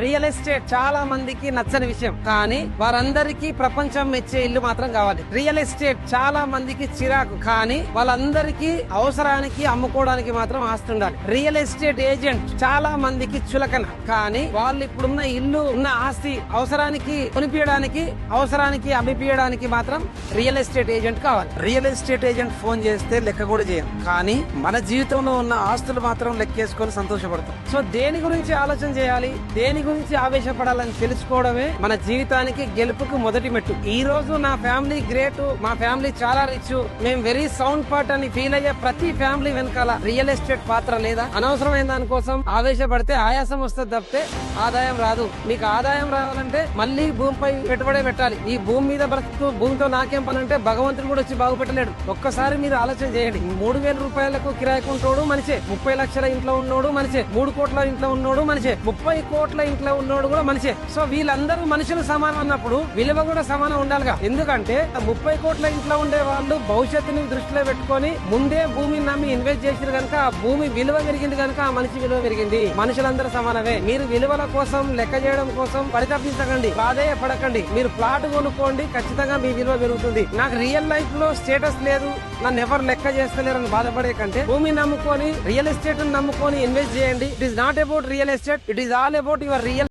Real estate చాలా మందికి నచ్చని విషయం, కానీ వారందరికీ ప్రపంచం మెచ్చే ఇల్లు మాత్రం కావాలి. రియల్ ఎస్టేట్ చాలా మందికి చిరాకు, కానీ వాళ్ళందరికీ అవసరానికి అమ్ముకోవడానికి మాత్రం ఆస్తి ఉండాలి. రియల్ ఎస్టేట్ ఏజెంట్ చాలా మందికి చులకన, కానీ వాళ్ళు ఇప్పుడున్న ఇల్లు ఉన్న ఆస్తి అవసరానికి కొనిపించడానికి, అవసరానికి అమ్మిపియడానికి మాత్రం రియల్ ఎస్టేట్ ఏజెంట్ కావాలి. రియల్ ఎస్టేట్ ఏజెంట్ ఫోన్ చేస్తే లెక్క కూడా చేయం, కానీ మన జీవితంలో ఉన్న ఆస్తులు మాత్రం లెక్కేసుకొని సంతోషపడతాం. సో దేని గురించి ఆలోచన చేయాలి, దేని గురించి ఆవేశపడాలని తెలుసుకోవడమే మన జీవితానికి గెలుపుకు మొదటి మెట్టు. ఈ రోజు నా ఫ్యామిలీ గ్రేట్, మా ఫ్యామిలీ చాలా రిచ్, మేము వెరీ సౌండ్ పార్ట్ అని ఫీల్ అయ్యే ప్రతి ఫ్యామిలీ వెనకాల రియల్ ఎస్టేట్ పాత్ర లేదా? అనవసరమైన దానికోసం ఆవేశపడితే ఆయాసం వస్తుంది తప్పితే ఆదాయం రాదు. మీకు ఆదాయం రావాలంటే మళ్ళీ భూమిపై పెట్టుబడే పెట్టాలి. ఈ భూమి మీద బ్రతుకుతూ భూమితో నాకేం పని అంటే భగవంతుడు కూడా వచ్చి బాగుపెట్టలేడు. ఒక్కసారి మీరు ఆలోచన చేయండి. 3,000 రూపాయలకు కిరాయికుంటోడు మనిషే, 30 లక్షల ఇంట్లో ఉన్నోడు మనిషే, 3 కోట్ల ఇంట్లో ఉన్నోడు మనిషే, 30 కోట్ల ఇంట్లో ఉన్నోడు కూడా మనిషే. సో వీళ్ళందరూ మనుషులు సమానం అన్నప్పుడు విలువ కూడా సమానం ఉండాలిగా. ఎందుకంటే 30 కోట్ల ఇంట్లో ఉండే వాళ్ళు భవిష్యత్తుని దృష్టిలో పెట్టుకొని ముందే భూమిని నమ్మి ఇన్వెస్ట్ చేసిరు కనుక ఆ భూమి విలువ పెరిగింది కనుక ఆ మనిషి విలువ పెరిగింది. మనుషులందరూ సమానమే. మీరు విలువల కోసం లెక్క చేయడం కోసం పరితపించకండి, ప్రాధేయపడకండి. మీరు ప్లాట్ కొనుక్కోండి, ఖచ్చితంగా మీ విలువ పెరుగుతుంది. నాకు రియల్ లైఫ్ లో స్టేటస్ లేదు, నన్ను ఎవరు లెక్క చేస్తలేరని బాధపడే కంటే భూమి నమ్ముకొని రియల్ ఎస్టేట్ నమ్ముకొని ఇన్వెస్ట్ చేయండి. It is not about real estate, it is all about your real